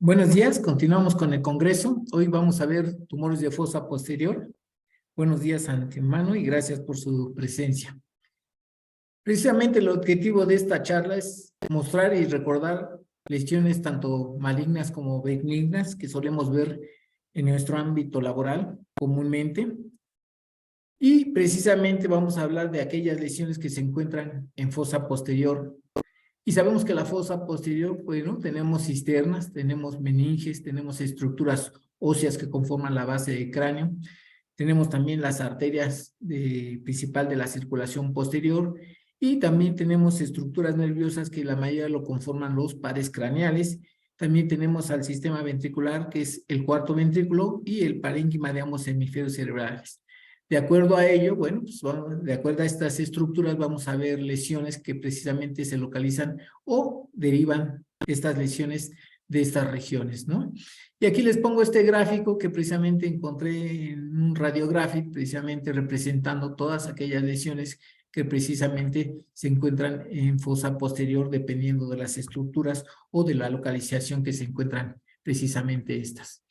Buenos días, continuamos con el Congreso. Hoy vamos a ver tumores de fosa posterior. Buenos días, antemano, y gracias por su presencia. Precisamente el objetivo de esta charla es mostrar y recordar lesiones tanto malignas como benignas que solemos ver en nuestro ámbito laboral comúnmente. Y precisamente vamos a hablar de aquellas lesiones que se encuentran en fosa posterior. Y sabemos que la fosa posterior, bueno, tenemos cisternas, tenemos meninges, tenemos estructuras óseas que conforman la base del cráneo, tenemos también las arterias principal de la circulación posterior y también tenemos estructuras nerviosas que la mayoría lo conforman los pares craneales. También tenemos al sistema ventricular, que es el cuarto ventrículo, y el parénquima de ambos hemisferios cerebrales. De acuerdo a ello, bueno, pues de acuerdo a estas estructuras vamos a ver lesiones que precisamente se localizan o derivan estas lesiones de estas regiones, ¿no? Y aquí les pongo este gráfico que precisamente encontré en un radiográfico, precisamente representando todas aquellas lesiones que precisamente se encuentran en fosa posterior dependiendo de las estructuras o de la localización que se encuentran precisamente estas.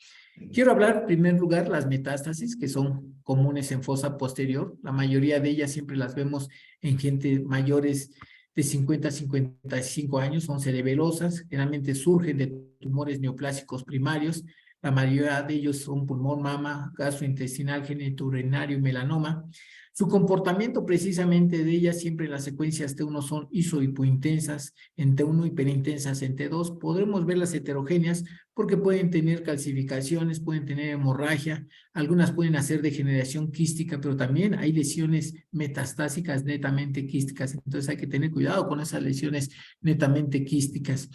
Quiero hablar en primer lugar las metástasis que son comunes en fosa posterior. La mayoría de ellas siempre las vemos en gente mayores de 50 a 55 años, son cerebelosas, generalmente surgen de tumores neoplásicos primarios. La mayoría de ellos son pulmón, mama, gastrointestinal, genitourinario y melanoma. Su comportamiento precisamente de ellas siempre en las secuencias T1 son iso-hipointensas en T1, hiperintensas en T2. Podremos verlas heterogéneas porque pueden tener calcificaciones, pueden tener hemorragia, algunas pueden hacer degeneración quística, pero también hay lesiones metastásicas netamente quísticas, entonces hay que tener cuidado con esas lesiones netamente quísticas.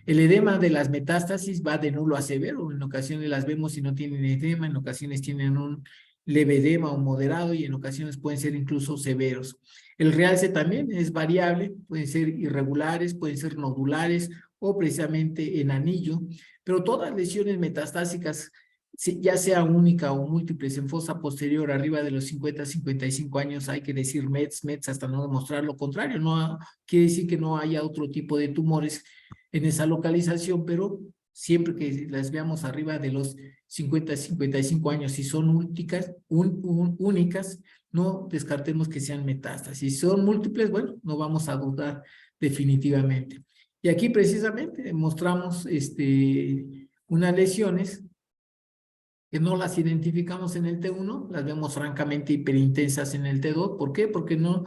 El edema de las metástasis va de nulo a severo, en ocasiones las vemos y no tienen edema, en ocasiones tienen un leve edema o moderado y en ocasiones pueden ser incluso severos. El realce también es variable, pueden ser irregulares, pueden ser nodulares o precisamente en anillo, pero todas lesiones metastásicas, ya sea única o múltiples en fosa posterior arriba de los 50 a 55 años, hay que decir METS hasta no demostrar lo contrario, no quiere decir que no haya otro tipo de tumores en esa localización, pero siempre que las veamos arriba de los 50 a 55 años, si son únicas, no descartemos que sean metástasis. Si son múltiples, bueno, no vamos a dudar definitivamente. Y aquí precisamente mostramos unas lesiones que no las identificamos en el T1, las vemos francamente hiperintensas en el T2. ¿Por qué? Porque no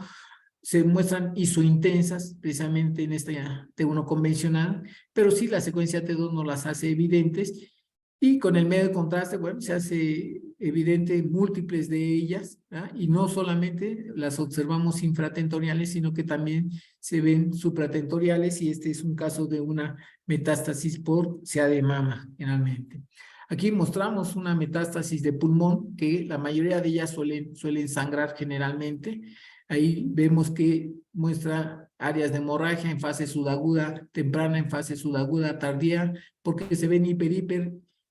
se muestran isointensas precisamente en esta T1 convencional, pero sí la secuencia T2 no las hace evidentes. Y con el medio de contraste, bueno, se hace evidente múltiples de ellas, ¿verdad? Y no solamente las observamos infratentoriales, sino que también se ven supratentoriales, y este es un caso de una metástasis por sea de mama, generalmente. Aquí mostramos una metástasis de pulmón, que la mayoría de ellas suelen sangrar generalmente. Ahí vemos que muestra áreas de hemorragia en fase subaguda temprana, en fase subaguda tardía, porque se ven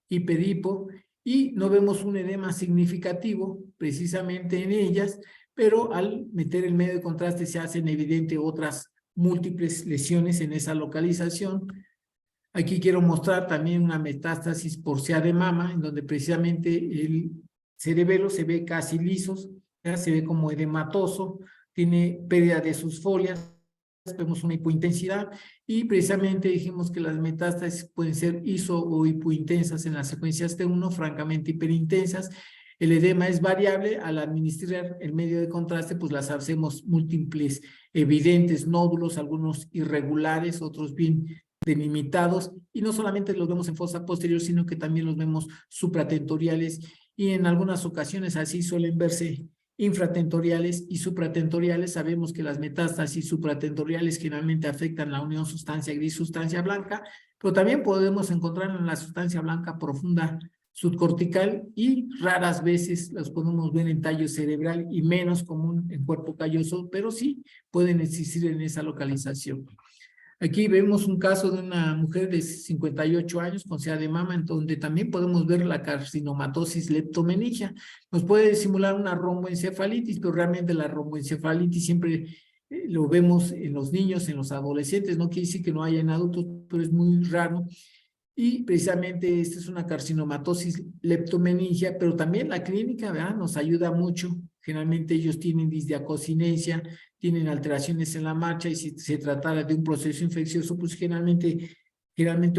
hiperhipo, y no vemos un edema significativo precisamente en ellas, pero al meter el medio de contraste se hacen evidente otras múltiples lesiones en esa localización. Aquí quiero mostrar también una metástasis por sea de mama, en donde precisamente el cerebelo se ve casi lisos, ¿ya? Se ve como edematoso, tiene pérdida de sus folias, vemos una hipointensidad, y precisamente dijimos que las metástasis pueden ser iso o hipointensas en las secuencias T1, francamente hiperintensas. El edema es variable, al administrar el medio de contraste, pues las hacemos múltiples, evidentes nódulos, algunos irregulares, otros bien delimitados, y no solamente los vemos en fosa posterior, sino que también los vemos supratentoriales, y en algunas ocasiones así suelen verse infratentoriales y supratentoriales. Sabemos que las metástasis supratentoriales generalmente afectan la unión sustancia gris-sustancia blanca, pero también podemos encontrar en la sustancia blanca profunda subcortical, y raras veces las podemos ver en tallo cerebral y menos común en cuerpo calloso, pero sí pueden existir en esa localización. Aquí vemos un caso de una mujer de 58 años con sea de mama, en donde también podemos ver la carcinomatosis leptomeningia. Nos puede simular una romboencefalitis, pero realmente la romboencefalitis siempre lo vemos en los niños, en los adolescentes. No quiere decir que no haya en adultos, pero es muy raro. Y precisamente esta es una carcinomatosis leptomeningia, pero también la clínica, ¿verdad?, nos ayuda mucho. Generalmente ellos tienen disdiacocinesia, tienen alteraciones en la marcha, y si se tratara de un proceso infeccioso, pues generalmente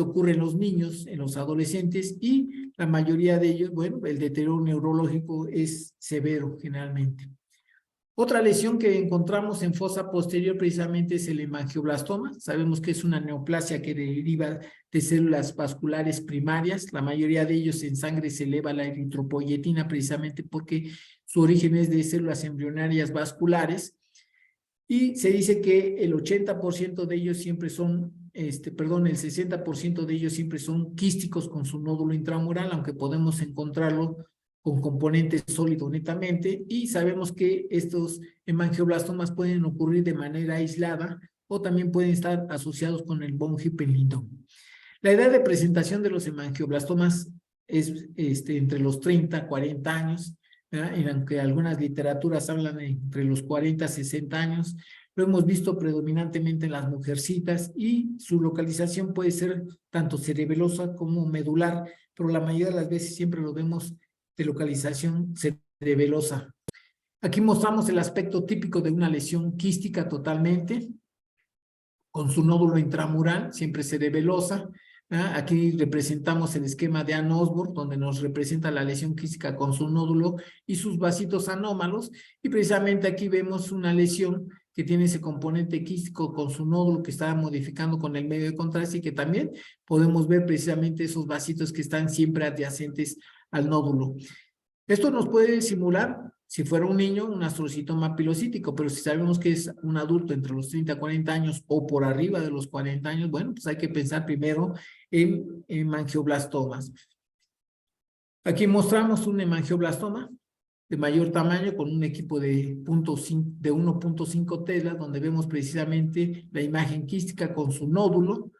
ocurre en los niños, en los adolescentes, y la mayoría de ellos, bueno, el deterioro neurológico es severo generalmente. Otra lesión que encontramos en fosa posterior precisamente es el hemangioblastoma. Sabemos que es una neoplasia que deriva de células vasculares primarias. La mayoría de ellos en sangre se eleva la eritropoyetina precisamente porque su origen es de células embrionarias vasculares. Y se dice que el 80% de ellos siempre son, el 60% de ellos siempre son quísticos con su nódulo intramural, aunque podemos encontrarlo con componente sólido netamente, y sabemos que estos hemangioblastomas pueden ocurrir de manera aislada o también pueden estar asociados con el von Hippel-Lindau. La edad de presentación de los hemangioblastomas es entre los 30 a 40 años, ¿verdad? En aunque algunas literaturas hablan de entre los 40 a 60 años, lo hemos visto predominantemente en las mujercitas, y su localización puede ser tanto cerebelosa como medular, pero la mayoría de las veces siempre lo vemos de localización cerebelosa. Aquí mostramos el aspecto típico de una lesión quística totalmente, con su nódulo intramural, siempre cerebelosa. Aquí representamos el esquema de Ann Osborne, donde nos representa la lesión quística con su nódulo y sus vasitos anómalos, y precisamente aquí vemos una lesión que tiene ese componente quístico con su nódulo que está modificando con el medio de contraste, y que también podemos ver precisamente esos vasitos que están siempre adyacentes al nódulo. Esto nos puede simular, si fuera un niño, un astrocitoma pilocítico, pero si sabemos que es un adulto entre los 30 a 40 años o por arriba de los 40 años, bueno, pues hay que pensar primero en hemangioblastomas. Aquí mostramos un hemangioblastoma de mayor tamaño con un equipo de 1.5 telas, donde vemos precisamente la imagen quística con su nódulo,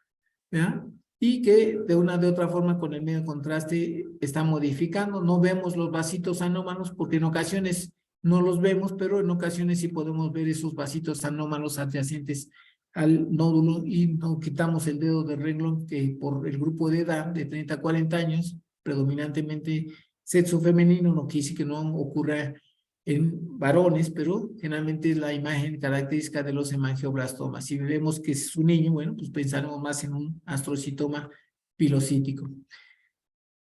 ¿verdad?, y que de una de otra forma con el medio contraste está modificando. No vemos los vasitos anómalos porque en ocasiones no los vemos, pero en ocasiones sí podemos ver esos vasitos anómalos adyacentes al nódulo, y no quitamos el dedo de renglón que por el grupo de edad de 30 a 40 años, predominantemente sexo femenino, no quise que no ocurra en varones, pero generalmente es la imagen característica de los hemangioblastomas. Si vemos que es un niño, bueno, pues pensaremos más en un astrocitoma pilocítico.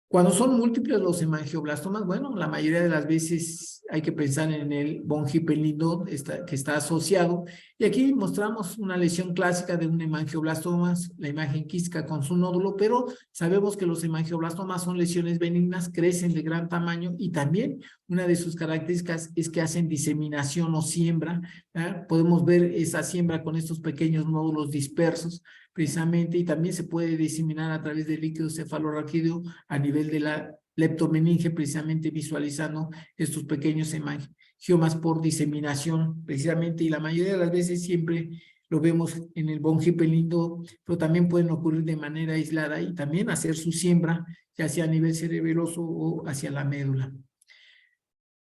Cuando son múltiples los hemangioblastomas, bueno, la mayoría de las veces hay que pensar en el von Hippel-Lindau que está asociado, y aquí mostramos una lesión clásica de un hemangioblastoma, la imagen quística con su nódulo, pero sabemos que los hemangioblastomas son lesiones benignas, crecen de gran tamaño, y también una de sus características es que hacen diseminación o siembra, ¿verdad? Podemos ver esa siembra con estos pequeños nódulos dispersos, precisamente, y también se puede diseminar a través del líquido cefalorraquídeo a nivel de la leptomeninge, precisamente visualizando estos pequeños hemangiomas por diseminación, precisamente, y la mayoría de las veces siempre lo vemos en el von Hippel-Lindau, pero también pueden ocurrir de manera aislada y también hacer su siembra, ya sea a nivel cerebeloso o hacia la médula.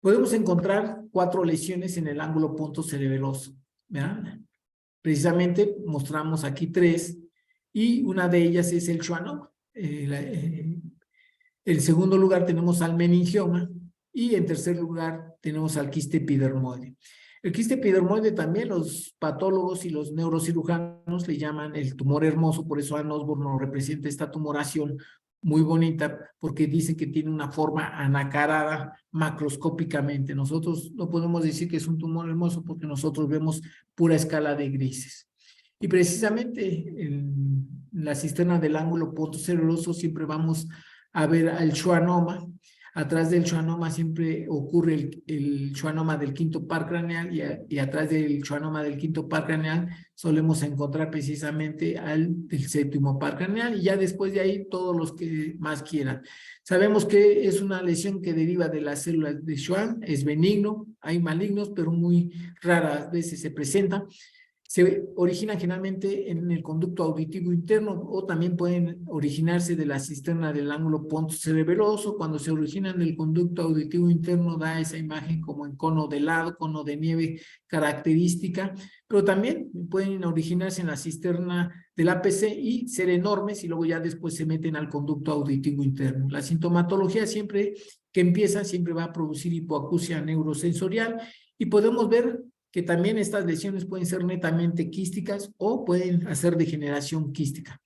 Podemos encontrar 4 lesiones en el ángulo punto cerebeloso, ¿verdad? Precisamente mostramos aquí 3, y una de ellas es el schwannoma. En segundo lugar tenemos al meningioma, y en tercer lugar tenemos al quiste epidermoide. El quiste epidermoide también los patólogos y los neurocirujanos le llaman el tumor hermoso, por eso Ann Osborne nos representa esta tumoración muy bonita, porque dice que tiene una forma anacarada macroscópicamente. Nosotros no podemos decir que es un tumor hermoso porque nosotros vemos pura escala de grises. Y precisamente en la cisterna del ángulo punto cerebeloso siempre vamos a ver al schwannoma. Atrás del schwannoma siempre ocurre el schwannoma del quinto par craneal, y atrás del schwannoma del quinto par craneal solemos encontrar precisamente al del séptimo par craneal, y ya después de ahí todos los que más quieran. Sabemos que es una lesión que deriva de las células de Schwann, es benigno, hay malignos, pero muy raras veces se presentan. Se originan generalmente en el conducto auditivo interno o también pueden originarse de la cisterna del ángulo pontocerebeloso. Cuando se originan del conducto auditivo interno da esa imagen como en cono de helado, cono de nieve característica, pero también pueden originarse en la cisterna del APC y ser enormes y luego ya después se meten al conducto auditivo interno. La sintomatología siempre que empieza siempre va a producir hipoacusia neurosensorial y podemos ver que también estas lesiones pueden ser netamente quísticas o pueden hacer degeneración quística.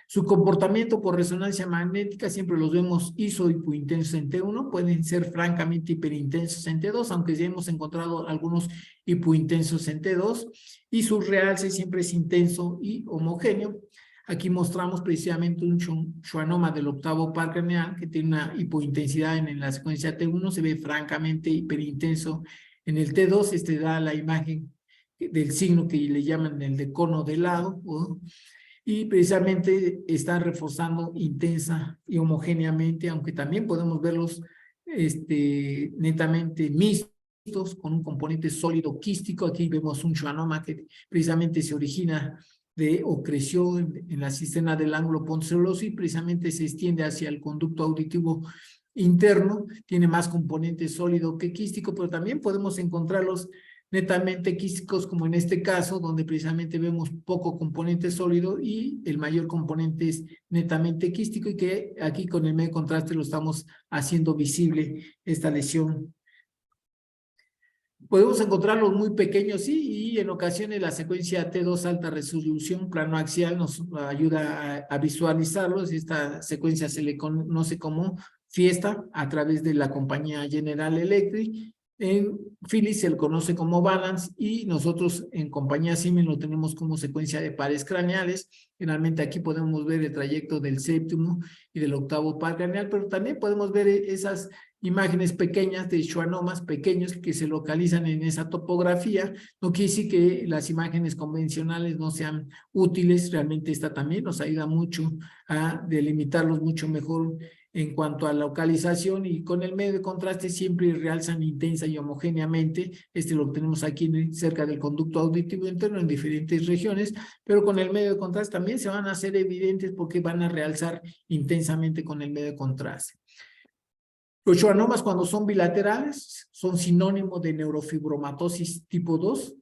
Su comportamiento por resonancia magnética siempre los vemos iso-hipointensos en T1, pueden ser francamente hiperintensos en T2, aunque ya hemos encontrado algunos hipointensos en T2, y su realce siempre es intenso y homogéneo. Aquí mostramos precisamente un schwannoma del octavo par craneal que tiene una hipointensidad en la secuencia T1, se ve francamente hiperintenso en el T2. Da la imagen del signo que le llaman el de cono de helado, y precisamente están reforzando intensa y homogéneamente, aunque también podemos verlos netamente mixtos con un componente sólido quístico. Aquí vemos un schwannoma que precisamente se origina o creció en la cisterna del ángulo pontocerebeloso y precisamente se extiende hacia el conducto auditivo interno, tiene más componente sólido que quístico, pero también podemos encontrarlos netamente quísticos, como en este caso, donde precisamente vemos poco componente sólido y el mayor componente es netamente quístico, y que aquí con el medio contraste lo estamos haciendo visible esta lesión. Podemos encontrarlos muy pequeños, sí, y en ocasiones la secuencia T2 alta resolución plano axial nos ayuda a visualizarlos. Esta secuencia se le conoce como Fiesta a través de la compañía General Electric. En Philips se le conoce como Balance y nosotros en compañía Siemens lo tenemos como secuencia de pares craneales. Generalmente aquí podemos ver el trayecto del séptimo y del octavo par craneal, pero también podemos ver esas imágenes pequeñas de schwannomas pequeños que se localizan en esa topografía. No quiere decir que las imágenes convencionales no sean útiles, realmente esta también nos ayuda mucho a delimitarlos mucho mejor en cuanto a la localización, y con el medio de contraste siempre realzan intensa y homogéneamente. Lo tenemos aquí cerca del conducto auditivo interno en diferentes regiones, pero con el medio de contraste también se van a hacer evidentes porque van a realzar intensamente con el medio de contraste. Los schwannomas, cuando son bilaterales, son sinónimo de neurofibromatosis tipo 2,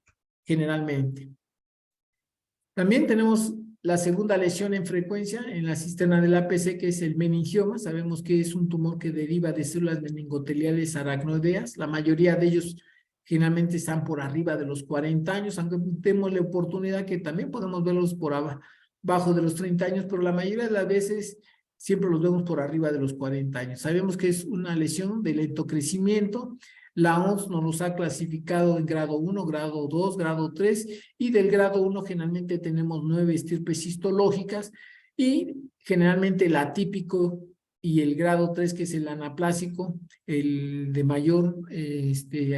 generalmente. También tenemos la segunda lesión en frecuencia en la cisterna del APC, que es el meningioma. Sabemos que es un tumor que deriva de células meningoteliales aracnoideas. La mayoría de ellos generalmente están por arriba de los 40 años, aunque tenemos la oportunidad que también podemos verlos por abajo de los 30 años, pero la mayoría de las veces siempre los vemos por arriba de los 40 años. Sabemos que es una lesión de lento crecimiento. La OMS nos los ha clasificado en grado 1, grado 2, grado 3, y del grado 1 generalmente tenemos 9 estirpes histológicas, y generalmente el atípico y el grado 3, que es el anaplásico, el de mayor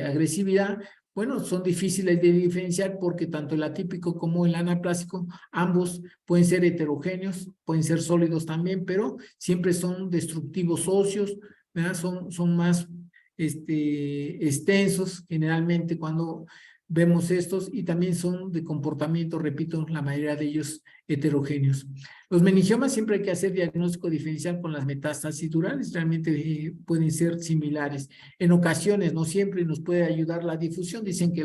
agresividad, bueno, son difíciles de diferenciar porque tanto el atípico como el anaplásico, ambos pueden ser heterogéneos, pueden ser sólidos también, pero siempre son destructivos óseos, ¿verdad? Son más extensos generalmente cuando vemos estos, y también son de comportamiento, repito, la mayoría de ellos heterogéneos. Los meningiomas siempre hay que hacer diagnóstico diferencial con las metástasis durales, realmente pueden ser similares. En ocasiones, no siempre, nos puede ayudar la difusión. Dicen que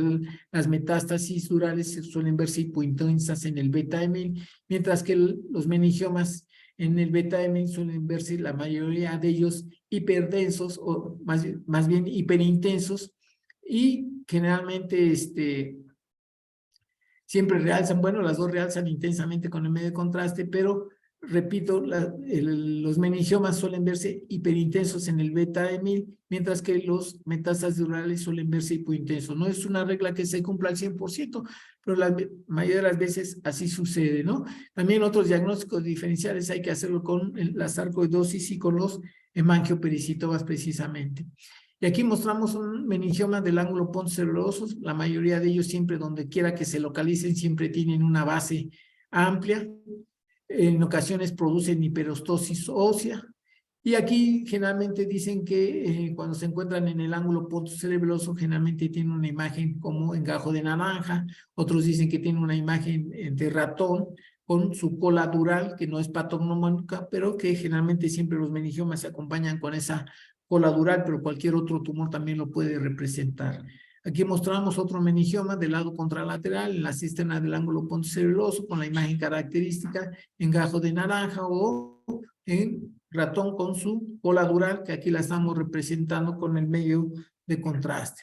las metástasis durales suelen verse hipointensas en el beta-Emil, mientras que los meningiomas en el beta-Emil suelen verse la mayoría de ellos hiperdensos, o más bien hiperintensos, y generalmente siempre realzan, bueno, las dos realzan intensamente con el medio de contraste, pero repito, los meningiomas suelen verse hiperintensos en el beta-Emil, mientras que los metástasis durales suelen verse hipointensos. No es una regla que se cumpla al 100%, pero la mayoría de las veces así sucede, ¿no? También otros diagnósticos diferenciales hay que hacerlo con la sarcoidosis y con los hemangiopericitomas precisamente. Y aquí mostramos un meningioma del ángulo pontocerebeloso. La mayoría de ellos siempre, donde quiera que se localicen, siempre tienen una base amplia. En ocasiones producen hiperostosis ósea Y aquí generalmente dicen que cuando se encuentran en el ángulo pontocerebeloso, generalmente tienen una imagen como engajo de naranja, otros dicen que tiene una imagen de ratón con su cola dural, que no es patognomónica, pero que generalmente siempre los meningiomas se acompañan con esa cola dural, pero cualquier otro tumor también lo puede representar. Aquí mostramos otro meningioma del lado contralateral en la cisterna del ángulo pontocerebeloso con la imagen característica, engajo de naranja o en ratón con su cola dural, que aquí la estamos representando con el medio de contraste.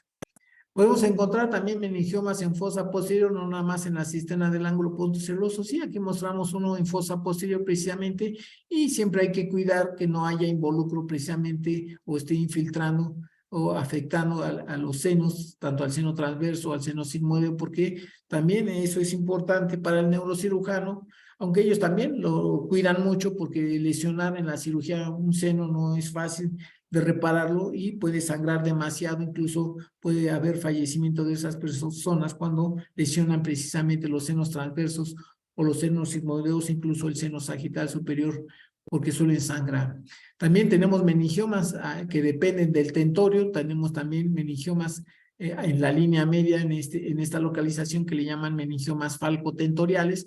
Podemos encontrar también meningiomas en fosa posterior, no nada más en la cisterna del ángulo pontocerebeloso. Sí, aquí mostramos uno en fosa posterior precisamente, y siempre hay que cuidar que no haya involucro precisamente o esté infiltrando o afectando a los senos, tanto al seno transverso o al seno sigmoideo, porque también eso es importante para el neurocirujano, aunque ellos también lo cuidan mucho, porque lesionar en la cirugía un seno no es fácil de repararlo y puede sangrar demasiado, incluso puede haber fallecimiento de esas personas cuando lesionan precisamente los senos transversos o los senos sigmoideos, incluso el seno sagital superior, porque suelen sangrar. También tenemos meningiomas que dependen del tentorio, tenemos también meningiomas en la línea media en esta localización que le llaman meningiomas falcotentoriales.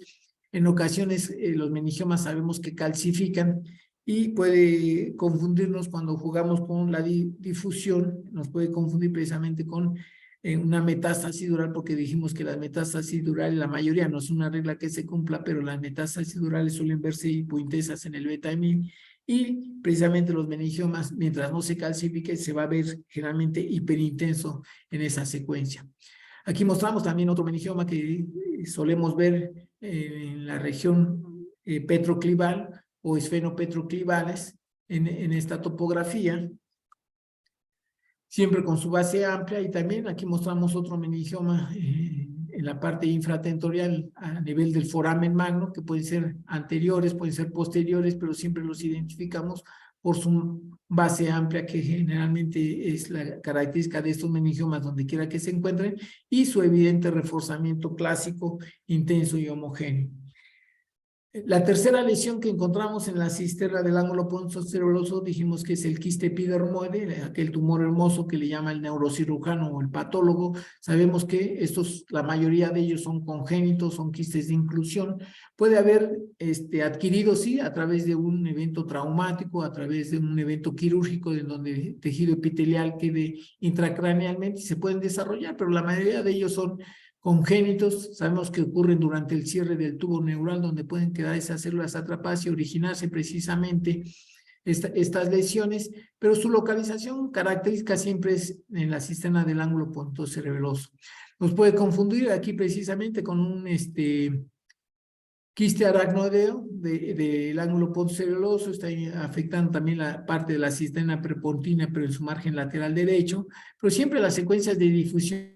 En ocasiones los meningiomas sabemos que calcifican y puede confundirnos cuando jugamos con la difusión, nos puede confundir precisamente con una metástasis dural, porque dijimos que las metástasis durales, la mayoría, no es una regla que se cumpla, pero las metástasis durales suelen verse hipointensas en el beta-emil, y precisamente los meningiomas, mientras no se calcifique, se va a ver generalmente hiperintenso en esa secuencia. Aquí mostramos también otro meningioma que solemos ver en la región petroclival o esfenopetroclivales en esta topografía, siempre con su base amplia. Y también aquí mostramos otro meningioma en la parte infratentorial a nivel del foramen magno, que pueden ser anteriores, pueden ser posteriores, pero siempre los identificamos por su base amplia, que generalmente es la característica de estos meningiomas donde quiera que se encuentren, y su evidente reforzamiento clásico, intenso y homogéneo. La tercera lesión que encontramos en la cisterna del ángulo pontocerebeloso dijimos que es el quiste epidermoide, aquel tumor hermoso que le llama el neurocirujano o el patólogo. Sabemos que estos, la mayoría de ellos son congénitos, son quistes de inclusión. Puede haber adquirido, sí, a través de un evento traumático, a través de un evento quirúrgico, en donde el tejido epitelial quede intracranealmente y se pueden desarrollar, pero la mayoría de ellos son congénitos. Sabemos que ocurren durante el cierre del tubo neural, donde pueden quedar esas células atrapadas y originarse precisamente estas lesiones, pero su localización característica siempre es en la cisterna del ángulo pontocerebeloso. Nos puede confundir aquí precisamente con un quiste aracnoideo del ángulo pontocerebeloso, está afectando también la parte de la cisterna prepontina, pero en su margen lateral derecho, pero siempre las secuencias de difusión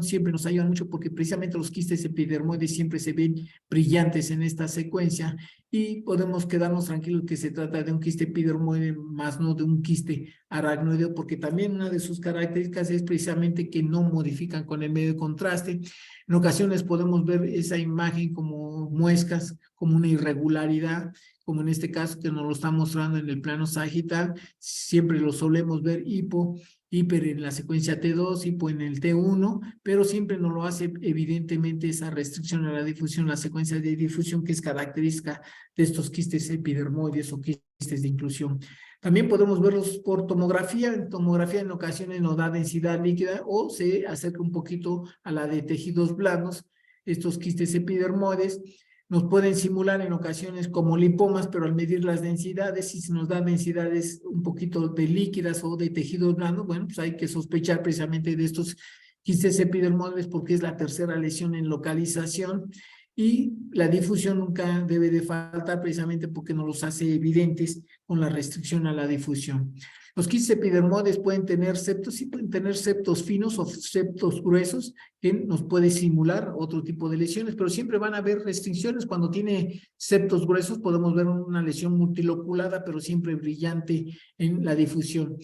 siempre nos ayudan mucho, porque precisamente los quistes epidermoides siempre se ven brillantes en esta secuencia, y podemos quedarnos tranquilos que se trata de un quiste epidermoide, más no de un quiste aracnoideo, porque también una de sus características es precisamente que no modifican con el medio de contraste. En ocasiones podemos ver esa imagen como muescas, como una irregularidad, como en este caso que nos lo está mostrando en el plano sagital. Siempre lo solemos ver hiper en la secuencia T2, hipo en el T1, pero siempre nos lo hace evidentemente esa restricción a la difusión, la secuencia de difusión que es característica de estos quistes epidermoides o quistes de inclusión. También podemos verlos por tomografía. En tomografía en ocasiones nos da densidad líquida o se acerca un poquito a la de tejidos blandos. Estos quistes epidermoides nos pueden simular en ocasiones como lipomas, pero al medir las densidades, si se nos dan densidades un poquito de líquidas o de tejidos blandos, bueno, pues hay que sospechar precisamente de estos quistes epidermoides, porque es la tercera lesión en localización, y la difusión nunca debe de faltar, precisamente porque nos los hace evidentes con la restricción a la difusión. Los quistes epidermoides pueden tener septos, sí pueden tener septos finos o septos gruesos, que nos puede simular otro tipo de lesiones, pero siempre van a haber restricciones. Cuando tiene septos gruesos podemos ver una lesión multiloculada, pero siempre brillante en la difusión.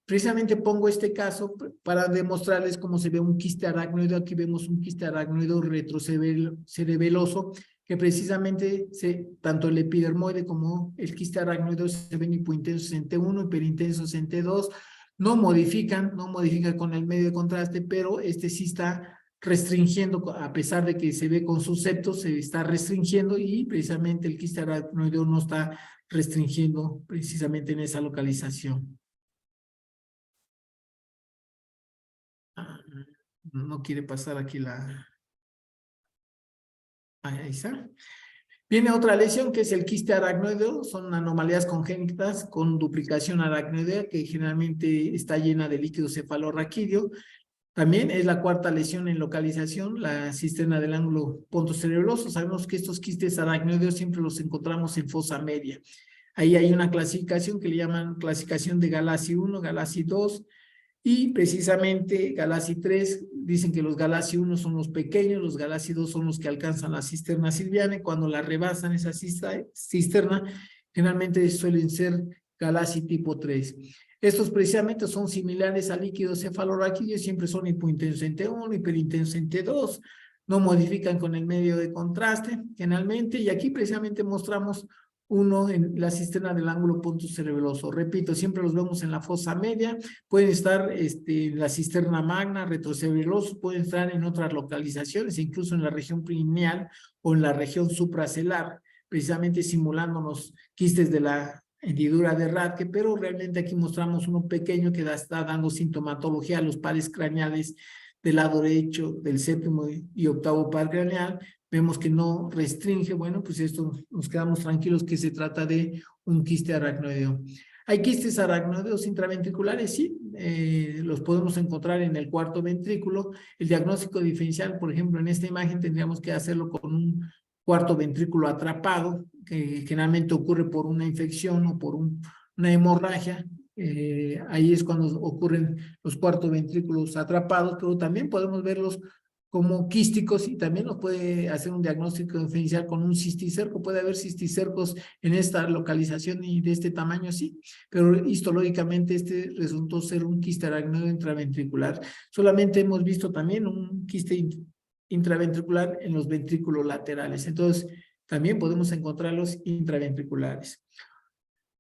Precisamente pongo este caso para demostrarles cómo se ve un quiste aracnoideo. Aquí vemos un quiste aracnoideo retrocerebeloso que precisamente tanto el epidermoide como el quiste aracnoideo se ven hipointensos en T1, hiperintensos en T2, no modifican con el medio de contraste, pero sí está restringiendo, a pesar de que se ve con sus septos, se está restringiendo y precisamente el quiste aracnoideo no está restringiendo precisamente en esa localización. No quiere pasar aquí la... Ahí está. Viene otra lesión que es el quiste aracnoideo, son anomalías congénitas con duplicación aracnoidea que generalmente está llena de líquido cefalorraquídeo. También es la cuarta lesión en localización, la cisterna del ángulo pontocerebroso. Sabemos que estos quistes aracnoideos siempre los encontramos en fosa media. Ahí hay una clasificación que le llaman clasificación de Galassi 1, Galassi 2, y precisamente Galassi 3 dicen que los Galassi 1 son los pequeños, los Galassi 2 son los que alcanzan la cisterna silviana, y cuando la rebasan esa cisterna, generalmente suelen ser Galassi tipo 3. Estos precisamente son similares al líquido cefalorraquídeo, siempre son hipointensos en T1, hiperintensos en T2, no modifican con el medio de contraste generalmente, y aquí precisamente mostramos uno en la cisterna del ángulo pontocerebroso. Repito, siempre los vemos en la fosa media, pueden estar en la cisterna magna, retrocerebroso, pueden estar en otras localizaciones, incluso en la región perineal o en la región supracelular, precisamente simulando los quistes de la hendidura de Rathke, pero realmente aquí mostramos uno pequeño que está dando sintomatología a los pares craneales del lado derecho, del séptimo y octavo par craneal. Vemos que no restringe, bueno, pues esto nos quedamos tranquilos que se trata de un quiste aracnoideo. ¿Hay quistes aracnoideos intraventriculares? Sí, los podemos encontrar en el cuarto ventrículo. El diagnóstico diferencial, por ejemplo, en esta imagen tendríamos que hacerlo con un cuarto ventrículo atrapado, que generalmente ocurre por una infección o por una hemorragia. Ahí es cuando ocurren los cuartos ventrículos atrapados, pero también podemos verlos como quísticos y también nos puede hacer un diagnóstico diferencial con un cisticerco. Puede haber cisticercos en esta localización y de este tamaño, sí, pero histológicamente resultó ser un quiste aracnoideo intraventricular. Solamente hemos visto también un quiste intraventricular en los ventrículos laterales, entonces también podemos encontrarlos intraventriculares.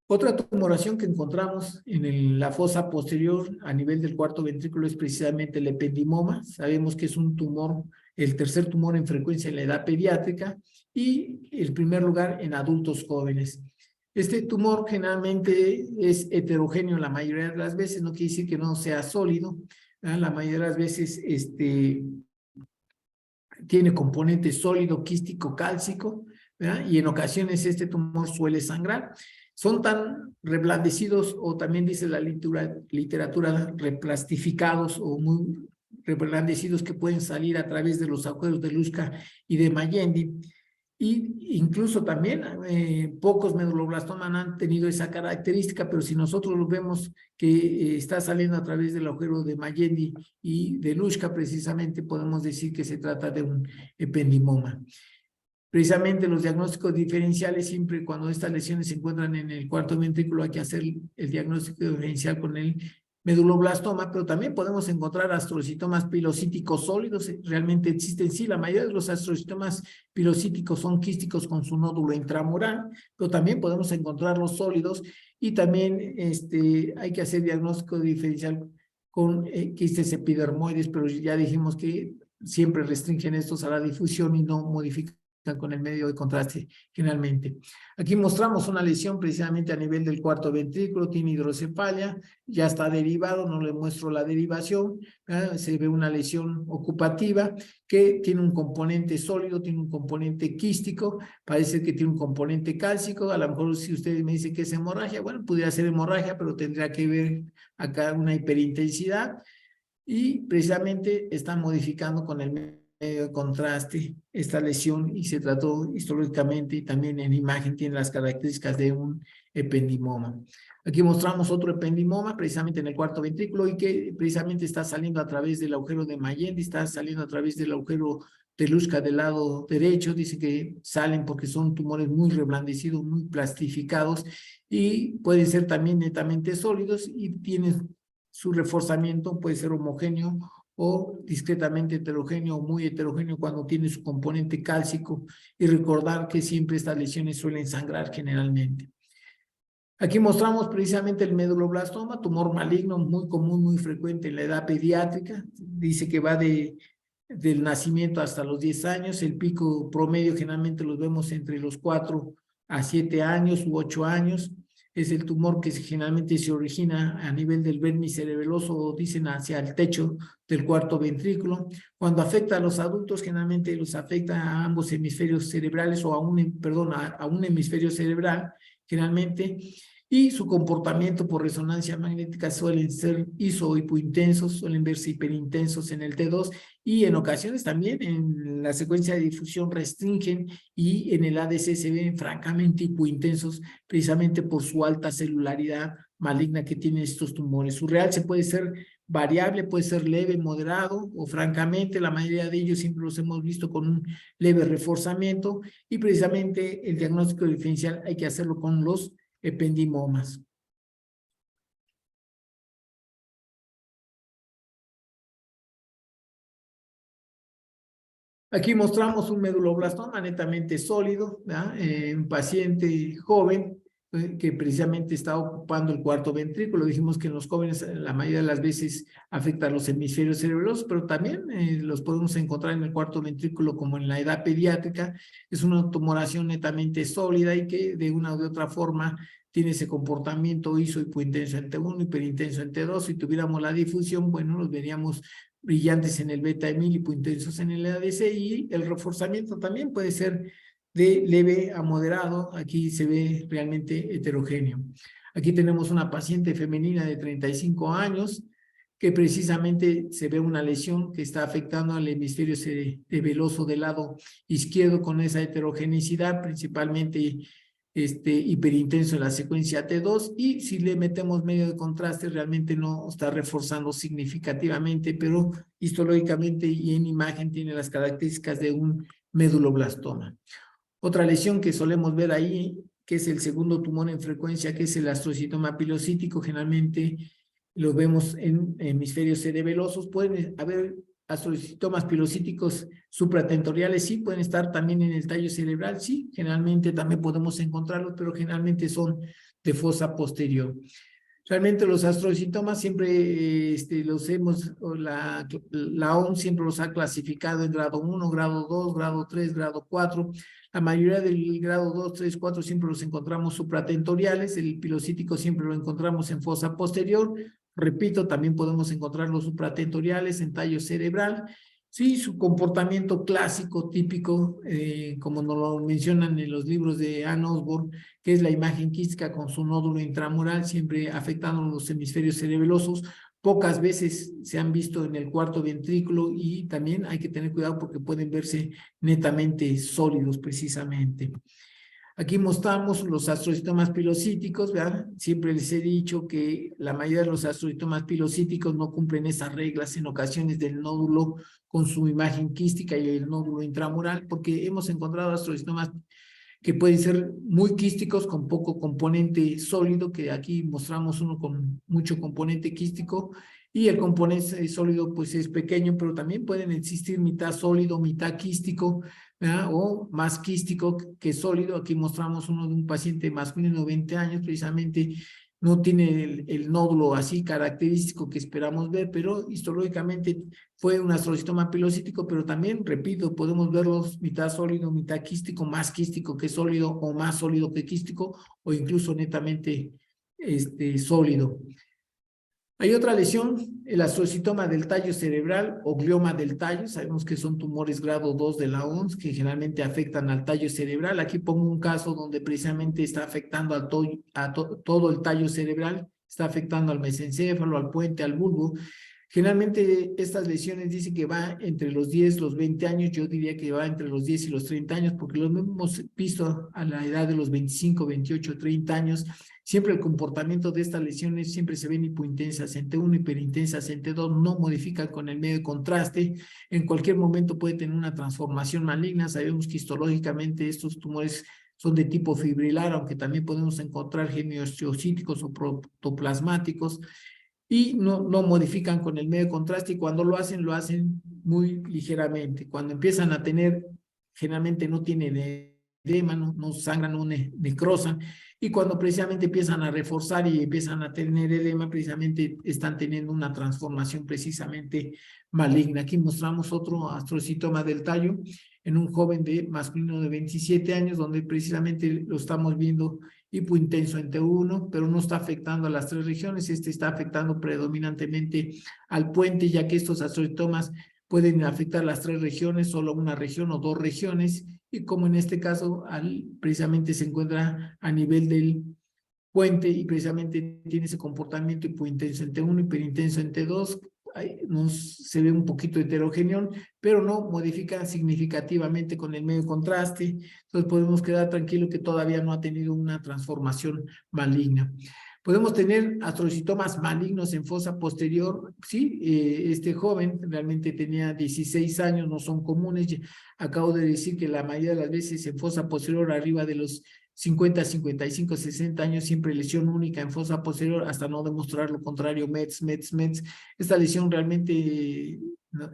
Otra tumoración que encontramos en la fosa posterior a nivel del cuarto ventrículo es precisamente el ependimoma. Sabemos que es un tumor, el tercer tumor en frecuencia en la edad pediátrica y el primer lugar en adultos jóvenes. Este tumor generalmente es heterogéneo la mayoría de las veces, no quiere decir que no sea sólido, ¿verdad? La mayoría de las veces tiene componente sólido, quístico, cálcico, ¿verdad? Y en ocasiones este tumor suele sangrar. Son tan reblandecidos, o también dice la literatura, replastificados o muy reblandecidos, que pueden salir a través de los agujeros de Luschka y de Magendie. Y incluso también pocos meduloblastomas han tenido esa característica, pero si nosotros lo vemos que está saliendo a través del agujero de Magendie y de Luschka, precisamente podemos decir que se trata de un ependimoma. Precisamente los diagnósticos diferenciales, siempre cuando estas lesiones se encuentran en el cuarto ventrículo, hay que hacer el diagnóstico diferencial con el meduloblastoma, pero también podemos encontrar astrocitomas pilocíticos sólidos. Realmente existen, sí, la mayoría de los astrocitomas pilocíticos son quísticos con su nódulo intramural, pero también podemos encontrar los sólidos, y también hay que hacer diagnóstico diferencial con quistes epidermoides, pero ya dijimos que siempre restringen estos a la difusión y no modifican con el medio de contraste generalmente. Aquí mostramos una lesión precisamente a nivel del cuarto ventrículo, tiene hidrocefalia, ya está derivado, no le muestro la derivación, se ve una lesión ocupativa que tiene un componente sólido, tiene un componente quístico, parece que tiene un componente cálcico. A lo mejor si ustedes me dicen que es hemorragia, bueno, pudiera ser hemorragia, pero tendría que ver acá una hiperintensidad, y precisamente está modificando con el medio de contraste esta lesión, y se trató histológicamente y también en imagen tiene las características de un ependimoma. Aquí mostramos otro ependimoma precisamente en el cuarto ventrículo, y que precisamente está saliendo a través del agujero de Magendie, está saliendo a través del agujero de Luschka del lado derecho. Dice que salen porque son tumores muy reblandecidos, muy plastificados, y pueden ser también netamente sólidos, y tienen su reforzamiento, puede ser homogéneo o discretamente heterogéneo o muy heterogéneo cuando tiene su componente cálcico, y recordar que siempre estas lesiones suelen sangrar generalmente. Aquí mostramos precisamente el meduloblastoma, tumor maligno muy común, muy frecuente en la edad pediátrica. Dice que va del nacimiento hasta los 10 años. El pico promedio generalmente los vemos entre los 4 a 7 años u 8 años. Es el tumor que generalmente se origina a nivel del vértice cerebeloso, o dicen hacia el techo del cuarto ventrículo. Cuando afecta a los adultos, generalmente los afecta a ambos hemisferios cerebrales, o a un hemisferio cerebral, generalmente, y su comportamiento por resonancia magnética suelen ser iso o hipointensos, suelen verse hiperintensos en el T2, y en ocasiones también en la secuencia de difusión restringen, y en el ADC se ven francamente hipointensos, precisamente por su alta celularidad maligna que tienen estos tumores. Su real se puede ser variable, puede ser leve, moderado, o francamente la mayoría de ellos siempre los hemos visto con un leve reforzamiento, y precisamente el diagnóstico diferencial hay que hacerlo con los ependimomas. Aquí mostramos un meduloblastoma netamente sólido, un paciente joven que precisamente está ocupando el cuarto ventrículo. Dijimos que en los jóvenes la mayoría de las veces afecta a los hemisferios cerebrosos, pero también los podemos encontrar en el cuarto ventrículo como en la edad pediátrica. Es una tumoración netamente sólida y que de una u de otra forma tiene ese comportamiento iso hipointenso en T1, hiperintenso en T2. Si tuviéramos la difusión, bueno, los veríamos brillantes en el beta emil, hipointensos en el ADC, y el reforzamiento también puede ser de leve a moderado. Aquí se ve realmente heterogéneo. Aquí tenemos una paciente femenina de 35 años que precisamente se ve una lesión que está afectando al hemisferio cerebeloso del lado izquierdo con esa heterogeneidad, principalmente hiperintenso en la secuencia T2, y si le metemos medio de contraste realmente no está reforzando significativamente, pero histológicamente y en imagen tiene las características de un meduloblastoma. Otra lesión que solemos ver ahí, que es el segundo tumor en frecuencia, que es el astrocitoma pilocítico, generalmente lo vemos en hemisferios cerebelosos. Pueden haber astrocitomas pilocíticos supratentoriales, sí, pueden estar también en el tallo cerebral, sí, generalmente también podemos encontrarlos, pero generalmente son de fosa posterior. Realmente los astrocitomas siempre la OMS siempre los ha clasificado en grado 1, grado 2, grado 3, grado 4. La mayoría del grado 2, 3, 4 siempre los encontramos supratentoriales. El pilocítico siempre lo encontramos en fosa posterior. Repito, también podemos encontrar los supratentoriales en tallo cerebral. Sí, su comportamiento clásico, típico, como nos lo mencionan en los libros de Ann Osborne, que es la imagen quística con su nódulo intramural, siempre afectando los hemisferios cerebelosos. Pocas veces se han visto en el cuarto ventrículo, y también hay que tener cuidado porque pueden verse netamente sólidos precisamente. Aquí mostramos los astrocitomas pilocíticos, ¿verdad? Siempre les he dicho que la mayoría de los astrocitomas pilocíticos no cumplen esas reglas en ocasiones del nódulo con su imagen quística y el nódulo intramural, porque hemos encontrado astrocitomas que pueden ser muy quísticos con poco componente sólido, que aquí mostramos uno con mucho componente quístico, y el componente sólido pues es pequeño, pero también pueden existir mitad sólido, mitad quístico, ¿verdad? O más quístico que sólido. Aquí mostramos uno de un paciente masculino de 20 años, precisamente no tiene el nódulo así característico que esperamos ver, pero histológicamente fue un astrocitoma pilocítico, pero también, repito, podemos verlos mitad sólido, mitad quístico, más quístico que sólido, o más sólido que quístico, o incluso netamente sólido. Hay otra lesión, el astrocitoma del tallo cerebral o glioma del tallo. Sabemos que son tumores grado 2 de la OMS que generalmente afectan al tallo cerebral. Aquí pongo un caso donde precisamente está afectando todo el tallo cerebral, está afectando al mesencéfalo, al puente, al bulbo. Generalmente estas lesiones dicen que va entre los 10, los 20 años. Yo diría que va entre los 10 y los 30 años, porque lo hemos visto a la edad de los 25, 28, 30 años. Siempre el comportamiento de estas lesiones siempre se ven hipointensas en T1, hiperintensas en T2, no modifican con el medio de contraste. En cualquier momento puede tener una transformación maligna. Sabemos que histológicamente estos tumores son de tipo fibrilar, aunque también podemos encontrar gemiosteocíticos o protoplasmáticos. y no modifican con el medio de contraste, y cuando lo hacen muy ligeramente. Cuando empiezan a tener, generalmente no tienen edema, no sangran, no necrosan, y cuando precisamente empiezan a reforzar y empiezan a tener edema, precisamente están teniendo una transformación precisamente maligna. Aquí mostramos otro astrocitoma del tallo en un joven masculino de 27 años, donde precisamente lo estamos viendo hipointenso en T1, pero no está afectando a las tres regiones. Este está afectando predominantemente al puente, ya que estos astrocitomas pueden afectar las tres regiones, solo una región o dos regiones, y como en este caso precisamente se encuentra a nivel del puente y precisamente tiene ese comportamiento hipointenso en T1, hiperintenso en T2, se ve un poquito heterogéneo, pero no modifica significativamente con el medio de contraste. Entonces podemos quedar tranquilos que todavía no ha tenido una transformación maligna. Podemos tener astrocitomas malignos en fosa posterior, sí, este joven realmente tenía 16 años, no son comunes. Acabo de decir que la mayoría de las veces en fosa posterior arriba de los 50, 55, 60 años, siempre lesión única en fosa posterior, hasta no demostrar lo contrario, METS. Esta lesión realmente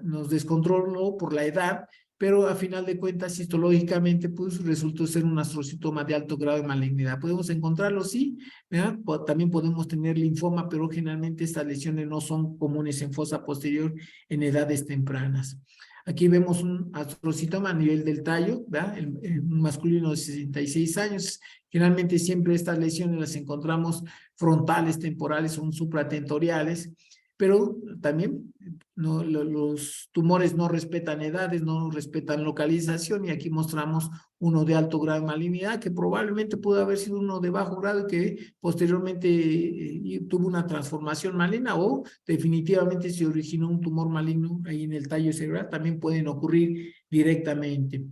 nos descontroló por la edad, pero a final de cuentas, histológicamente, pues resultó ser un astrocitoma de alto grado de malignidad. ¿Podemos encontrarlo? Sí, ¿verdad? También podemos tener linfoma, pero generalmente estas lesiones no son comunes en fosa posterior en edades tempranas. Aquí vemos un astrocitoma a nivel del tallo, ¿verdad? Un masculino de 66 años. Generalmente siempre estas lesiones las encontramos frontales, temporales o supratentoriales, pero también los tumores no respetan edades, no respetan localización, y aquí mostramos uno de alto grado de malignidad, que probablemente pudo haber sido uno de bajo grado y que posteriormente tuvo una transformación maligna, o definitivamente se originó un tumor maligno ahí en el tallo cerebral. También pueden ocurrir directamente.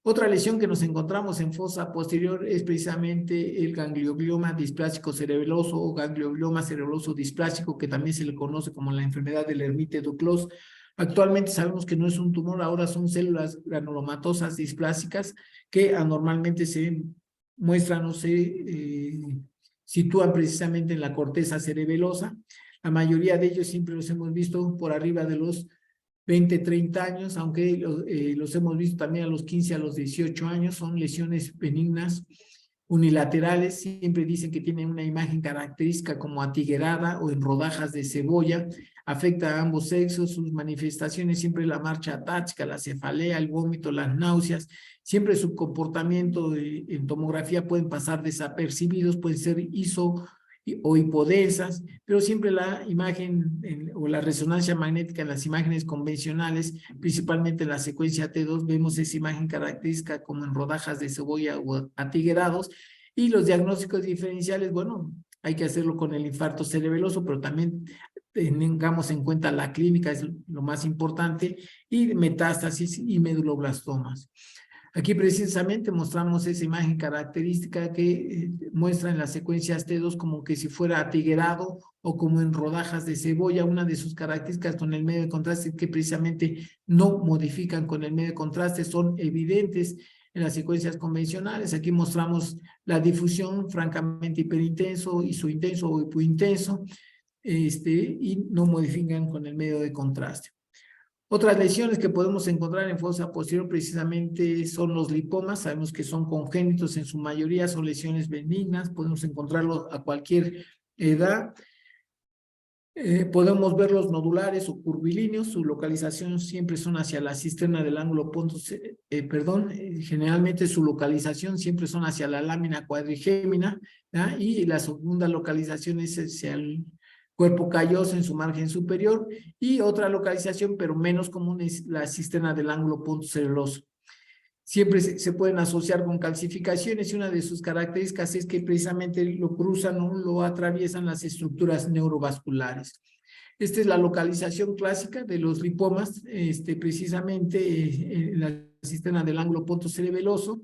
Otra lesión que nos encontramos en fosa posterior es precisamente el ganglioglioma displásico cerebeloso o ganglioglioma cerebeloso displásico, que también se le conoce como la enfermedad del Hermite-Duclos. Actualmente sabemos que no es un tumor, ahora son células granulomatosas displásicas que anormalmente se muestran o se sitúan precisamente en la corteza cerebelosa. La mayoría de ellos siempre los hemos visto por arriba de los 20, 30 años, aunque los hemos visto también a los 15, a los 18 años. Son lesiones benignas, unilaterales. Siempre dicen que tienen una imagen característica como atiguerada o en rodajas de cebolla. Afecta a ambos sexos. Sus manifestaciones siempre la marcha atáxica, la cefalea, el vómito, las náuseas. Siempre su comportamiento en tomografía pueden pasar desapercibidos, pueden ser o hipodensas, pero siempre la imagen o la resonancia magnética en las imágenes convencionales, principalmente en la secuencia T2, vemos esa imagen característica como en rodajas de cebolla o atiguerados. Y los diagnósticos diferenciales, bueno, hay que hacerlo con el infarto cerebeloso, pero también tengamos en cuenta la clínica, es lo más importante, y metástasis y meduloblastomas. Aquí precisamente mostramos esa imagen característica que muestra en las secuencias T2 como que si fuera atiguerado o como en rodajas de cebolla. Una de sus características con el medio de contraste es que precisamente no modifican con el medio de contraste, son evidentes en las secuencias convencionales. Aquí mostramos la difusión francamente hiperintenso, isointenso o hipointenso, y no modifican con el medio de contraste. Otras lesiones que podemos encontrar en fosa posterior precisamente son los lipomas. Sabemos que son congénitos en su mayoría, son lesiones benignas, podemos encontrarlos a cualquier edad. Podemos ver los nodulares o curvilíneos, su localización siempre son hacia la cisterna del ángulo punto, generalmente su localización siempre son hacia la lámina cuadrigémina, ¿verdad? Y la segunda localización es hacia el cuerpo calloso en su margen superior, y otra localización, pero menos común, es la cisterna del ángulo punto cereloso. Siempre se pueden asociar con calcificaciones, y una de sus características es que precisamente lo cruzan o lo atraviesan las estructuras neurovasculares. Esta es la localización clásica de los lipomas, precisamente en la cisterna del ángulo punto cerebeloso.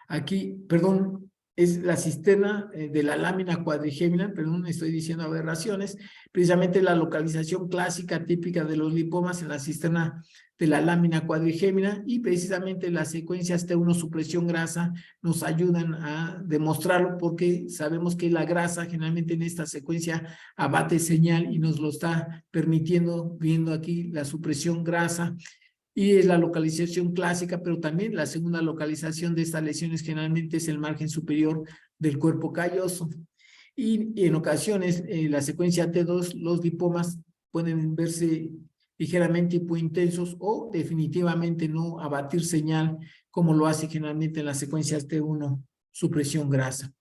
Aquí, perdón, es la cisterna de la lámina cuadrigémina, pero no estoy diciendo aberraciones, precisamente la localización clásica típica de los lipomas en la cisterna de la lámina cuadrigémina, y precisamente las secuencias T1 supresión grasa nos ayudan a demostrarlo, porque sabemos que la grasa generalmente en esta secuencia abate señal y nos lo está permitiendo, viendo aquí la supresión grasa. Y es la localización clásica, pero también la segunda localización de estas lesiones generalmente es el margen superior del cuerpo calloso. Y en ocasiones, la secuencia T2, los lipomas pueden verse ligeramente hipointensos o definitivamente no abatir señal, como lo hace generalmente en las secuencias T1, supresión grasa.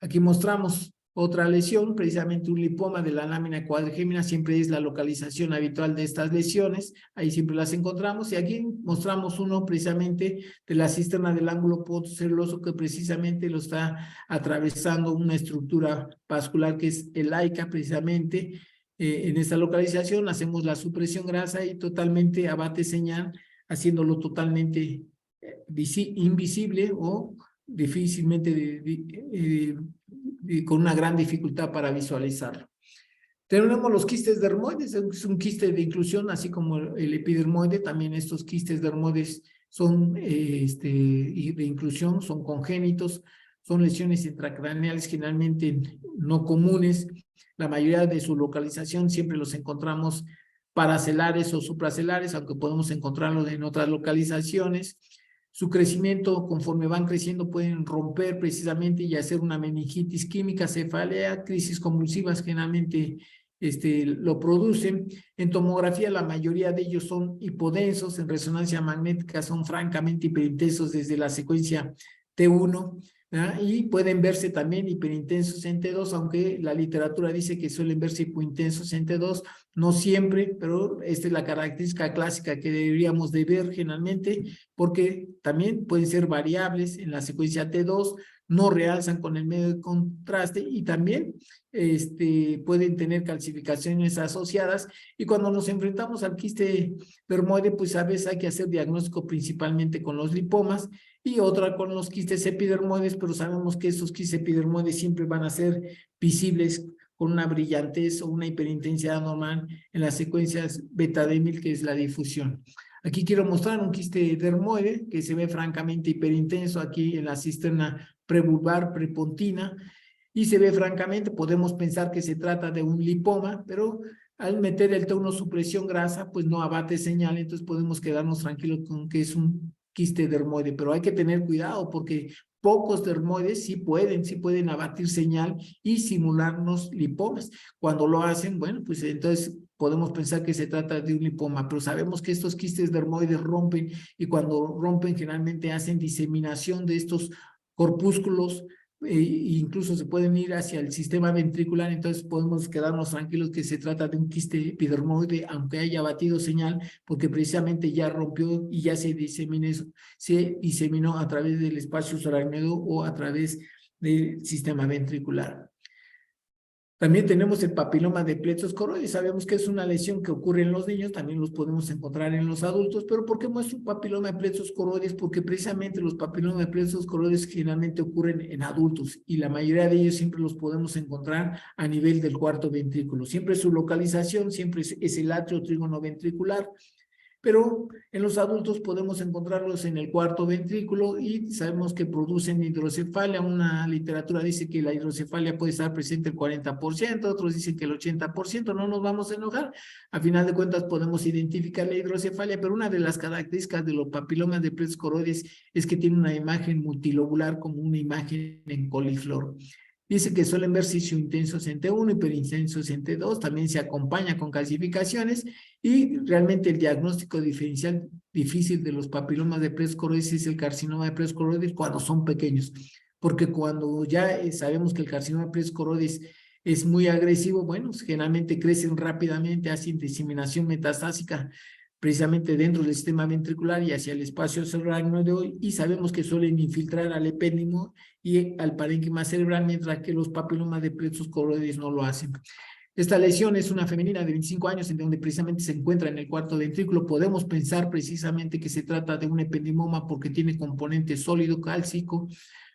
Aquí mostramos otra lesión, precisamente un lipoma de la lámina cuadrigémina, siempre es la localización habitual de estas lesiones, ahí siempre las encontramos, y aquí mostramos uno precisamente de la cisterna del ángulo podoceluloso, que precisamente lo está atravesando una estructura vascular que es elaica, precisamente. En esta localización hacemos la supresión grasa y totalmente abate señal, haciéndolo totalmente invisible o difícilmente con una gran dificultad para visualizarlo. Tenemos los quistes dermoides, es un quiste de inclusión, así como el epidermoide. También estos quistes dermoides son de inclusión, son congénitos, son lesiones intracraneales generalmente no comunes. La mayoría de su localización siempre los encontramos paracelares o supracelares, aunque podemos encontrarlos en otras localizaciones. Su crecimiento, conforme van creciendo, pueden romper precisamente y hacer una meningitis química, cefalea, crisis convulsivas generalmente lo producen. En tomografía la mayoría de ellos son hipodensos, en resonancia magnética son francamente hiperintensos desde la secuencia T1, ¿verdad? Y pueden verse también hiperintensos en T2, aunque la literatura dice que suelen verse hipointensos en T2, no siempre, pero esta es la característica clásica que deberíamos de ver generalmente, porque también pueden ser variables en la secuencia T2, no realzan con el medio de contraste y también pueden tener calcificaciones asociadas. Y cuando nos enfrentamos al quiste dermoide, pues a veces hay que hacer diagnóstico principalmente con los lipomas y otra con los quistes epidermoides, pero sabemos que estos quistes epidermoides siempre van a ser visibles con una brillantez o una hiperintensidad normal en las secuencias beta-démil, que es la difusión. Aquí quiero mostrar un quiste dermoide que se ve francamente hiperintenso aquí en la cisterna prevulvar prepontina, y se ve francamente, podemos pensar que se trata de un lipoma, pero al meter el T1 supresión grasa, pues no abate señal, entonces podemos quedarnos tranquilos con que es un quiste dermoide, pero hay que tener cuidado porque pocos dermoides sí pueden abatir señal y simularnos lipomas. Cuando lo hacen, bueno, pues entonces podemos pensar que se trata de un lipoma, pero sabemos que estos quistes dermoides rompen, y cuando rompen generalmente hacen diseminación de estos corpúsculos, incluso se pueden ir hacia el sistema ventricular. Entonces podemos quedarnos tranquilos que se trata de un quiste epidermoide, aunque haya batido señal, porque precisamente ya rompió y ya se diseminó a través del espacio subaracnoideo o a través del sistema ventricular. También tenemos el papiloma de plexos coroides. Sabemos que es una lesión que ocurre en los niños, también los podemos encontrar en los adultos. ¿Pero por qué muestro un papiloma de plexos coroides? Porque precisamente los papilomas de plexos coroides generalmente ocurren en adultos, y la mayoría de ellos siempre los podemos encontrar a nivel del cuarto ventrículo. Siempre su localización siempre es el atrio trígono ventricular, pero en los adultos podemos encontrarlos en el cuarto ventrículo y sabemos que producen hidrocefalia. Una literatura dice que la hidrocefalia puede estar presente el 40%, otros dicen que el 80%, no nos vamos a enojar. A final de cuentas podemos identificar la hidrocefalia, pero una de las características de los papilomas de plexos coroides es que tiene una imagen multilobular, como una imagen en coliflor. Dice que suelen verse intensos en T1, hiperintensos en T2, también se acompaña con calcificaciones, y realmente el diagnóstico diferencial difícil de los papilomas de plexos coroides es el carcinoma de plexos coroides cuando son pequeños, porque cuando ya sabemos que el carcinoma de plexos coroides es muy agresivo, bueno, generalmente crecen rápidamente, hacen diseminación metastásica precisamente dentro del sistema ventricular y hacia el espacio subaracnoideo, y sabemos que suelen infiltrar al epéndimo y al parénquima cerebral, mientras que los papilomas de plexos coroides no lo hacen. Esta lesión es una femenina de 25 años, en donde precisamente se encuentra en el cuarto ventrículo. Podemos pensar precisamente que se trata de un ependimoma porque tiene componente sólido cálcico,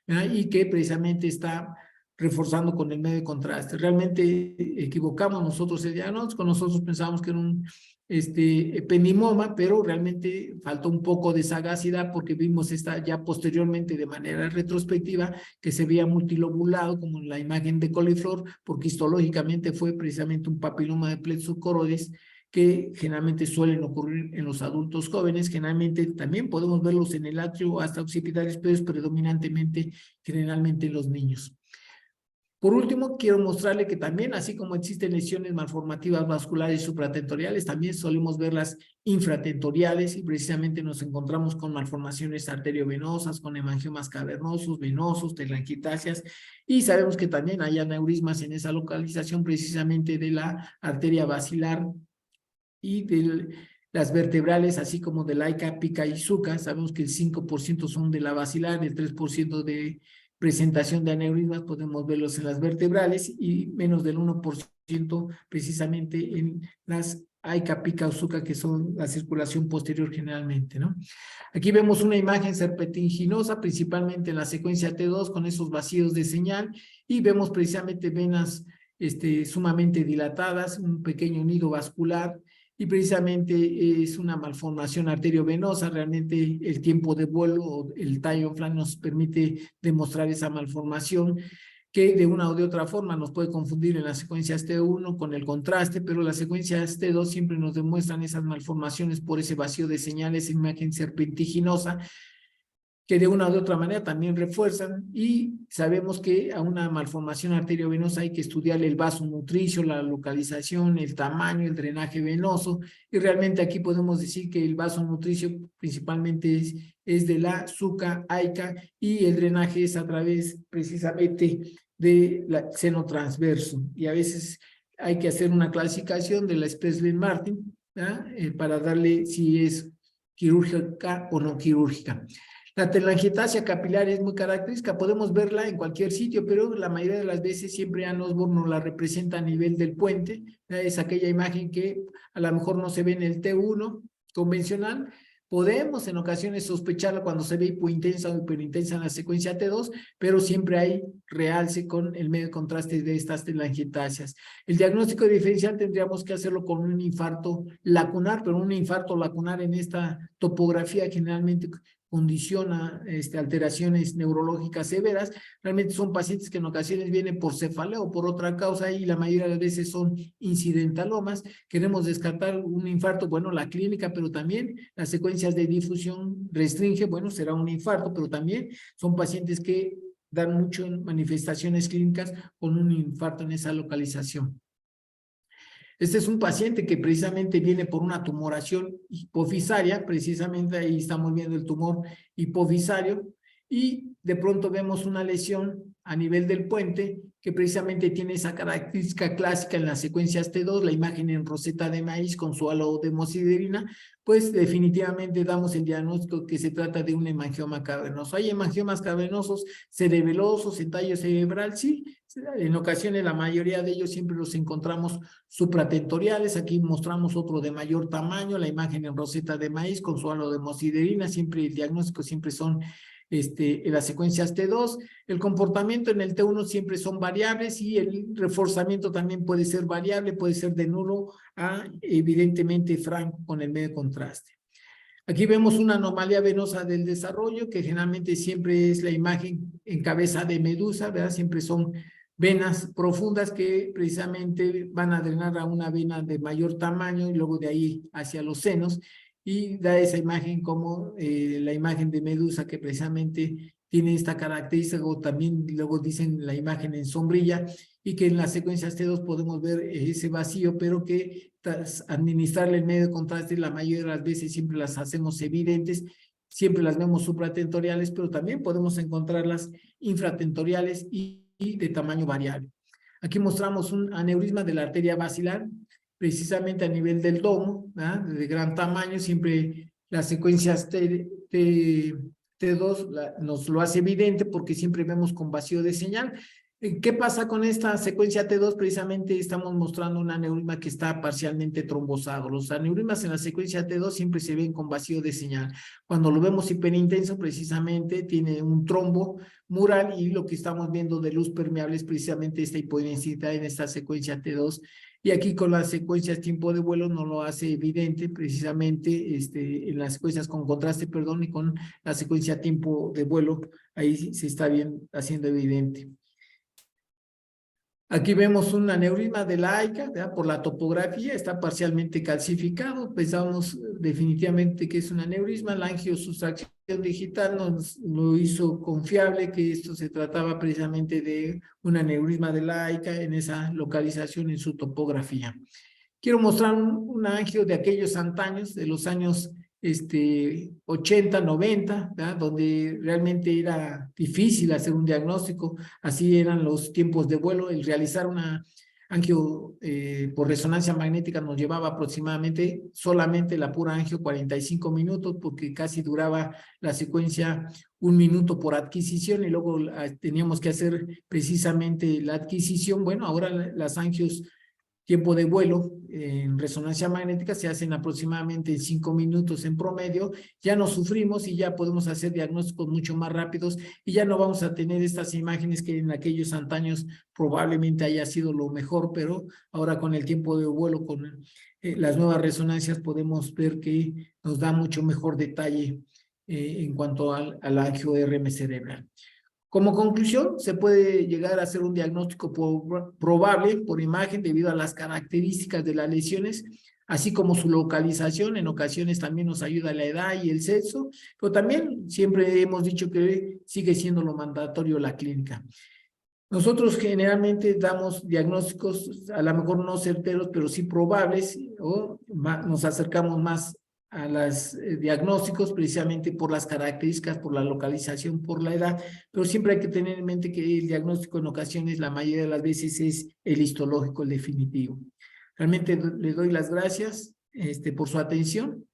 y que precisamente está reforzando con el medio de contraste. Realmente equivocamos nosotros el diagnóstico, nosotros pensábamos que era un ependimoma, pero realmente faltó un poco de sagacidad porque vimos esta ya posteriormente de manera retrospectiva que se veía multilobulado como en la imagen de coliflor, porque histológicamente fue precisamente un papiloma de Plexucoroides que generalmente suelen ocurrir en los adultos jóvenes, generalmente también podemos verlos en el atrio hasta occipitales, pero es predominantemente generalmente en los niños. Por último, quiero mostrarle que también, así como existen lesiones malformativas vasculares supratentoriales, también solemos verlas infratentoriales y precisamente nos encontramos con malformaciones arteriovenosas, con hemangiomas cavernosos, venosos, telangiectasias, y sabemos que también hay aneurismas en esa localización precisamente de la arteria basilar y de las vertebrales, así como de la ICA, PICA y SUCA. Sabemos que el 5% son de la basilar, el 3% de presentación de aneurismas podemos verlos en las vertebrales y menos del 1% precisamente en las AICA, PICA o SUCA, que son la circulación posterior generalmente, ¿no? Aquí vemos una imagen serpentiginosa, principalmente en la secuencia T2, con esos vacíos de señal, y vemos precisamente venas sumamente dilatadas, un pequeño nido vascular, y precisamente es una malformación arteriovenosa. Realmente el tiempo de vuelo o el time flight nos permite demostrar esa malformación que de una o de otra forma nos puede confundir en las secuencias T1 con el contraste, pero las secuencias T2 siempre nos demuestran esas malformaciones por ese vacío de señales, imagen serpentiginosa, que de una u otra manera también refuerzan, y sabemos que a una malformación arteriovenosa hay que estudiar el vaso nutricio, la localización, el tamaño, el drenaje venoso, y realmente aquí podemos decir que el vaso nutricio principalmente es de la SUCA, AICA, y el drenaje es a través precisamente de la seno transverso, y a veces hay que hacer una clasificación de la Speslin-Martin para darle si es quirúrgica o no quirúrgica. La telangiectasia capilar es muy característica, podemos verla en cualquier sitio, pero la mayoría de las veces siempre Ann Osborne nos la representa a nivel del puente. Es aquella imagen que a lo mejor no se ve en el T1 convencional. Podemos en ocasiones sospecharla cuando se ve hipointensa o hiperintensa en la secuencia T2, pero siempre hay realce con el medio de contraste de estas telangiectasias. El diagnóstico diferencial tendríamos que hacerlo con un infarto lacunar, pero un infarto lacunar en esta topografía generalmente condiciona alteraciones neurológicas severas. Realmente son pacientes que en ocasiones vienen por cefalea o por otra causa y la mayoría de las veces son incidentalomas. Queremos descartar un infarto, bueno, la clínica, pero también las secuencias de difusión restringe, bueno, será un infarto, pero también son pacientes que dan mucho en manifestaciones clínicas con un infarto en esa localización. Este es un paciente que precisamente viene por una tumoración hipofisaria, precisamente ahí estamos viendo el tumor hipofisario, y de pronto vemos una lesión a nivel del puente que precisamente tiene esa característica clásica en las secuencias T2, la imagen en roseta de maíz con su halo de hemosiderina, pues definitivamente damos el diagnóstico que se trata de un hemangioma cavernoso. Hay hemangiomas cavernosos cerebelosos en tallo cerebral, sí, en ocasiones la mayoría de ellos siempre los encontramos supratentoriales. Aquí mostramos otro de mayor tamaño, la imagen en roseta de maíz con su halo de hemosiderina, siempre el diagnóstico siempre son en las secuencias T2, el comportamiento en el T1 siempre son variables y el reforzamiento también puede ser variable, puede ser de nulo a evidentemente franco con el medio de contraste. Aquí vemos una anomalía venosa del desarrollo que generalmente siempre es la imagen en cabeza de medusa, ¿verdad? Siempre son venas profundas que precisamente van a drenar a una vena de mayor tamaño y luego de ahí hacia los senos, y da esa imagen como la imagen de medusa que precisamente tiene esta característica, o también luego dicen la imagen en sombrilla, y que en las secuencias T2 podemos ver ese vacío, pero que tras administrarle el medio de contraste la mayoría de las veces siempre las hacemos evidentes, siempre las vemos supratentoriales, pero también podemos encontrarlas infratentoriales y de tamaño variable. Aquí mostramos un aneurisma de la arteria basilar, precisamente a nivel del domo, ¿verdad? De gran tamaño, siempre las secuencias T2 nos lo hace evidente porque siempre vemos con vacío de señal. ¿Qué pasa con esta secuencia T2? Precisamente estamos mostrando un aneurisma que está parcialmente trombosado. Los aneurismas en la secuencia T2 siempre se ven con vacío de señal. Cuando lo vemos hiperintenso, precisamente tiene un trombo mural, y lo que estamos viendo de luz permeable es precisamente esta hipodensidad en esta secuencia T2. Y aquí con las secuencias tiempo de vuelo no lo hace evidente, precisamente en las secuencias con contraste, perdón, y con la secuencia tiempo de vuelo, ahí se está bien haciendo evidente. Aquí vemos un aneurisma de la AICA, ¿verdad? Por la topografía, está parcialmente calcificado. Pensamos definitivamente que es un aneurisma. La angiosustracción digital nos lo hizo confiable, que esto se trataba precisamente de un aneurisma de la AICA en esa localización en su topografía. Quiero mostrar una angio de aquellos antaños, de los años 80, 90, ¿verdad? Donde realmente era difícil hacer un diagnóstico. Así eran los tiempos de vuelo. El realizar una angio por resonancia magnética nos llevaba aproximadamente, solamente la pura angio, 45 minutos, porque casi duraba la secuencia 1 minuto por adquisición, y luego teníamos que hacer precisamente la adquisición. Bueno, ahora las angios tiempo de vuelo en resonancia magnética se hacen aproximadamente en 5 minutos en promedio. Ya no sufrimos y ya podemos hacer diagnósticos mucho más rápidos, y ya no vamos a tener estas imágenes que en aquellos antaños probablemente haya sido lo mejor, pero ahora con el tiempo de vuelo, con las nuevas resonancias, podemos ver que nos da mucho mejor detalle en cuanto al angio-RM cerebral. Como conclusión, se puede llegar a hacer un diagnóstico probable por imagen debido a las características de las lesiones, así como su localización. En ocasiones también nos ayuda la edad y el sexo, pero también siempre hemos dicho que sigue siendo lo mandatorio la clínica. Nosotros generalmente damos diagnósticos, a lo mejor no certeros, pero sí probables, o nos acercamos más a los diagnósticos precisamente por las características, por la localización, por la edad, pero siempre hay que tener en mente que el diagnóstico en ocasiones, la mayoría de las veces, es el histológico, el definitivo. Realmente le doy las gracias por su atención.